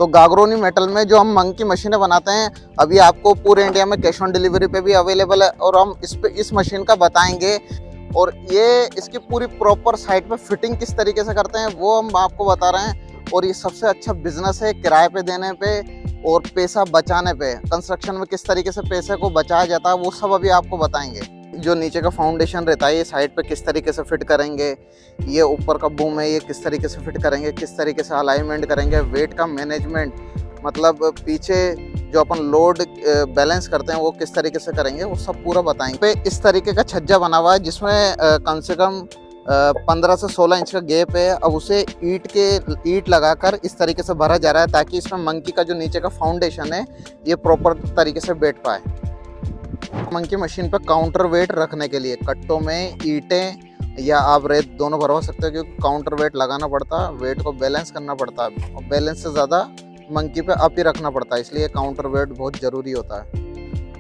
तो गागरोनी मेटल में जो हम मंकी मशीनें बनाते हैं, अभी आपको पूरे इंडिया में कैश ऑन डिलीवरी पे भी अवेलेबल है, और हम इस मशीन का बताएंगे। और ये इसकी पूरी प्रॉपर साइट पे फिटिंग किस तरीके से करते हैं वो हम आपको बता रहे हैं। और ये सबसे अच्छा बिजनेस है किराए पे देने पे और पैसा बचाने पे। कंस्ट्रक्शन में किस तरीके से पैसे को बचाया जाता है वो सब अभी आपको बताएंगे। जो नीचे का फाउंडेशन रहता है ये साइड पे किस तरीके से फिट करेंगे, ये ऊपर का बूम है ये किस तरीके से फिट करेंगे, किस तरीके से अलाइनमेंट करेंगे, वेट का मैनेजमेंट, मतलब पीछे जो अपन लोड बैलेंस करते हैं वो किस तरीके से करेंगे, वो सब पूरा बताएंगे। पे इस तरीके का छज्जा बना हुआ है जिसमें कम से कम 15 से 16 इंच का गैप है। अब उसे ईंट लगाकर इस तरीके से भरा जा रहा है ताकि इसमें मंकी का जो नीचे का फाउंडेशन है ये प्रॉपर तरीके से बैठ पाए। मंकी मशीन पर काउंटर वेट रखने के लिए कट्टों में ईंटें या आप रेत दोनों भरवा सकते हो, क्योंकि काउंटर वेट लगाना पड़ता है, वेट को बैलेंस करना पड़ता है और बैलेंस से ज़्यादा मंकी पे अप ही रखना पड़ता है, इसलिए काउंटर वेट बहुत ज़रूरी होता है।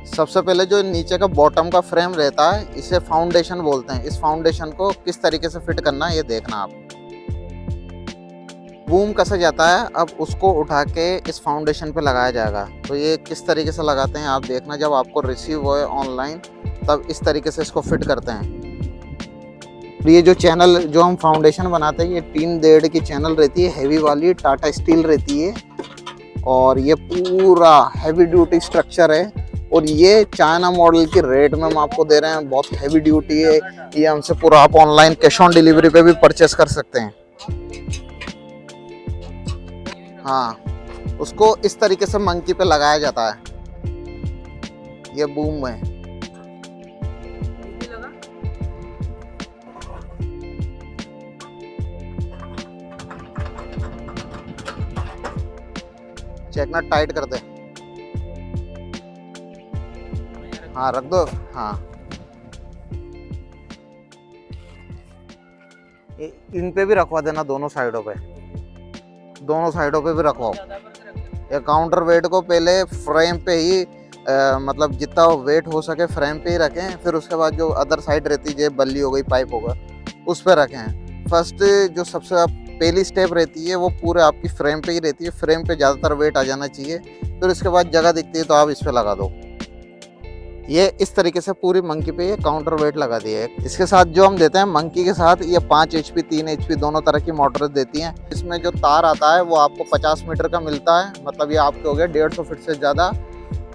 सबसे पहले जो नीचे का बॉटम का फ्रेम रहता है इसे फाउंडेशन बोलते हैं। इस फाउंडेशन को किस तरीके से फिट करना है ये देखना आप। बूम कसा जाता है, अब उसको उठा के इस फाउंडेशन पे लगाया जाएगा। तो ये किस तरीके से लगाते हैं आप देखना, जब आपको रिसीव होए ऑनलाइन तब इस तरीके से इसको फिट करते हैं। ये जो चैनल जो हम फाउंडेशन बनाते हैं ये 3.5 की चैनल रहती है, हैवी वाली टाटा स्टील रहती है, और ये पूरा हैवी ड्यूटी स्ट्रक्चर है। और ये चाइना मॉडल की रेट में हम आपको दे रहे हैं, बहुत हैवी ड्यूटी है ये। हमसे पूरा आप ऑनलाइन कैश ऑन डिलीवरी पे भी परचेस कर सकते हैं। हाँ, उसको इस तरीके से मंकी पे लगाया जाता है। ये बूम है, चेक ना टाइट कर दे। हाँ रख दो। हाँ, इन पे भी रखवा देना, दोनों साइडों पे भी रखवाओ। ये काउंटर वेट को पहले फ्रेम पे ही मतलब जितना वेट हो सके फ्रेम पे ही रखें, फिर उसके बाद जो अदर साइड रहती है बल्ली हो गई पाइप होगा उस पर रखें। फर्स्ट जो सबसे पहली स्टेप रहती है वो पूरे आपकी फ्रेम पे ही रहती है, फ्रेम पे ज़्यादातर वेट आ जाना चाहिए, फिर उसके बाद जगह दिखती है तो आप इस पर लगा दो। ये इस तरीके से पूरी मंकी पे ये काउंटर वेट लगा दिए है। इसके साथ जो हम देते हैं मंकी के साथ ये 5 HP 3 HP दोनों तरह की मोटर देती हैं। इसमें जो तार आता है वो आपको 50 मीटर का मिलता है, मतलब ये आपके हो गया 150 फीट से ज़्यादा,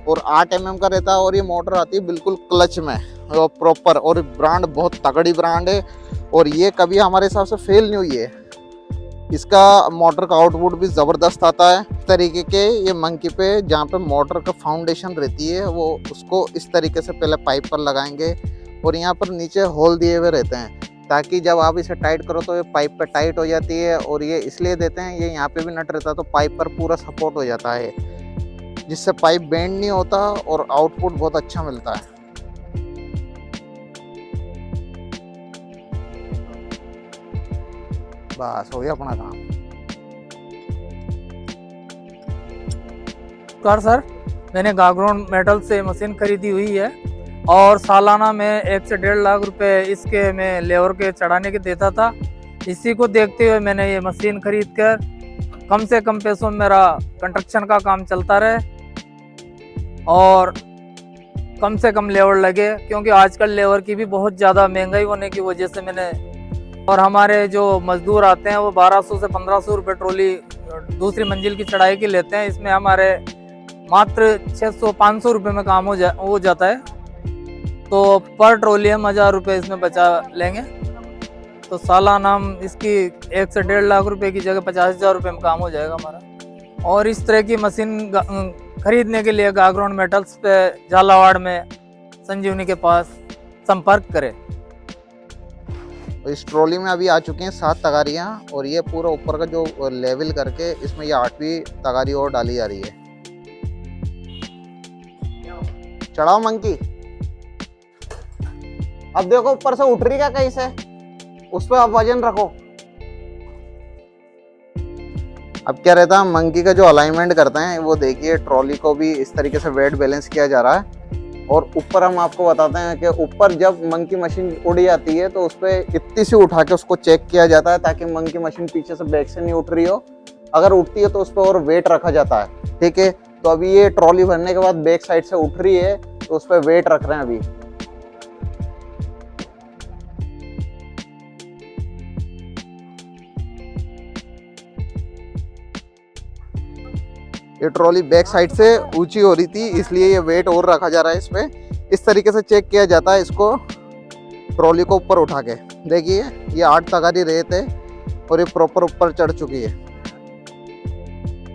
और 8 mm का रहता है। और ये मोटर आती है बिल्कुल क्लच में और प्रॉपर, और ब्रांड बहुत तगड़ी ब्रांड है और ये कभी हमारे हिसाब से फेल नहीं हुई है। इसका मोटर का आउटपुट भी ज़बरदस्त आता है। इस तरीके के ये मंकी पे जहाँ पे मोटर का फाउंडेशन रहती है वो उसको इस तरीके से पहले पाइप पर लगाएंगे, और यहाँ पर नीचे होल दिए हुए रहते हैं ताकि जब आप इसे टाइट करो तो ये पाइप पे टाइट हो जाती है। और ये इसलिए देते हैं, ये यहाँ पे भी नट रहता है तो पाइप पर पूरा सपोर्ट हो जाता है, जिससे पाइप बेंड नहीं होता और आउटपुट बहुत अच्छा मिलता है। बस हो गया अपना काम। सर, मैंने गागरोन मेटल से मशीन खरीदी हुई है और सालाना में 1 से 1.5 लाख रुपए इसके मैं लेबर के चढ़ाने के देता था। इसी को देखते हुए मैंने ये मशीन खरीद कर कम से कम पैसों में मेरा कंस्ट्रक्शन का काम चलता रहे और कम से कम लेबर लगे, क्योंकि आजकल लेबर की भी बहुत ज़्यादा महंगाई होने की वजह से मैंने, और हमारे जो मजदूर आते हैं वो 1200 से 1500 रुपये ट्रॉली दूसरी मंजिल की चढ़ाई की लेते हैं। इसमें हमारे मात्र 600-500 रुपये में काम हो जाता है, तो पर ट्रॉली हम 1000 रुपये इसमें बचा लेंगे। तो सालाना हम इसकी 1 से 1.5 लाख रुपए की जगह 50,000 रुपये में काम हो जाएगा हमारा। और इस तरह की मशीन खरीदने के लिए गागरोन मेटल्स पे झालावाड़ में संजीवनी के पास संपर्क करें। तो इस ट्रॉली में अभी आ चुके हैं 7 तगारियाँ, और ये पूरा ऊपर का जो लेवल करके इसमें ये 8वीं तगारी और डाली जा रही है। चढ़ाओ मंकी। अब देखो ऊपर से उठ रही क्या कहीं से, उस पर आप वजन रखो। अब क्या रहता है, मंकी का जो अलाइनमेंट करते हैं वो देखिए, ट्रॉली को भी इस तरीके से वेट बैलेंस किया जा रहा है। और ऊपर हम आपको बताते हैं कि ऊपर जब मंकी मशीन उड़ जाती है तो उस पर इतनी सी उठा के उसको चेक किया जाता है ताकि मंकी मशीन पीछे से बैक से नहीं उठ रही हो, अगर उठती है तो उस पर और वेट रखा जाता है, ठीक है। तो अभी ये ट्रॉली भरने के बाद बैक साइड से उठ रही है, तो उस पर वेट रख रहे हैं अभी। ये ट्रॉली बैक साइड से ऊंची हो रही थी, इसलिए ये वेट और रखा जा रहा है इस पे। इस तरीके से चेक किया जाता है इसको ट्रॉली को ऊपर उठा के। देखिए ये 8 तगारी रेत है और ये प्रॉपर ऊपर चढ़ चुकी है।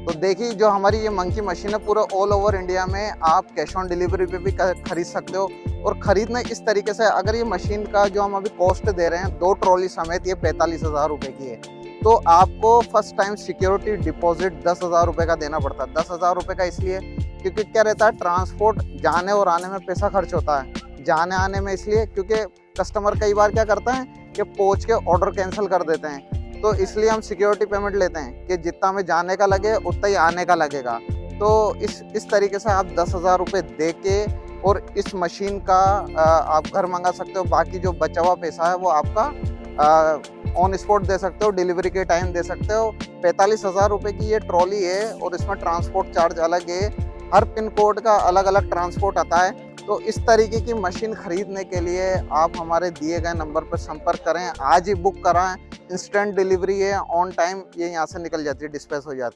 तो देखिए जो हमारी ये मंकी मशीन है, पूरा ऑल ओवर इंडिया में आप कैश ऑन डिलीवरी पे भी खरीद सकते हो। और ख़रीदना इस तरीके से, अगर ये मशीन का जो हम अभी कॉस्ट दे रहे हैं 2 ट्रॉली समेत, ये 45,000 रुपये की है, तो आपको फर्स्ट टाइम सिक्योरिटी डिपॉजिट 10,000 रुपये का देना पड़ता है। 10,000 रुपये का इसलिए क्योंकि क्या रहता है, ट्रांसपोर्ट जाने और आने में पैसा खर्च होता है। जाने आने में इसलिए क्योंकि कस्टमर कई बार क्या करता है कि पहुँच के ऑर्डर कैंसिल कर देते हैं, तो इसलिए हम सिक्योरिटी पेमेंट लेते हैं कि जितना हमें जाने का लगे उतना ही आने का लगेगा। तो इस तरीके से आप 10,000 रुपये दे के और इस मशीन का आप घर मंगा सकते हो। बाकी जो बचा हुआ पैसा है वो आपका ऑन स्पॉट दे सकते हो, डिलीवरी के टाइम दे सकते हो। 45,000 रुपये की ये ट्रॉली है और इसमें ट्रांसपोर्ट चार्ज अलग है। हर पिन कोड का अलग अलग ट्रांसपोर्ट आता है। तो इस तरीके की मशीन खरीदने के लिए आप हमारे दिए गए नंबर पर संपर्क करें, आज ही बुक कराएं। इंस्टेंट डिलीवरी है, ऑन टाइम ये यहाँ से निकल जाती है, डिस्पैच हो जाती है।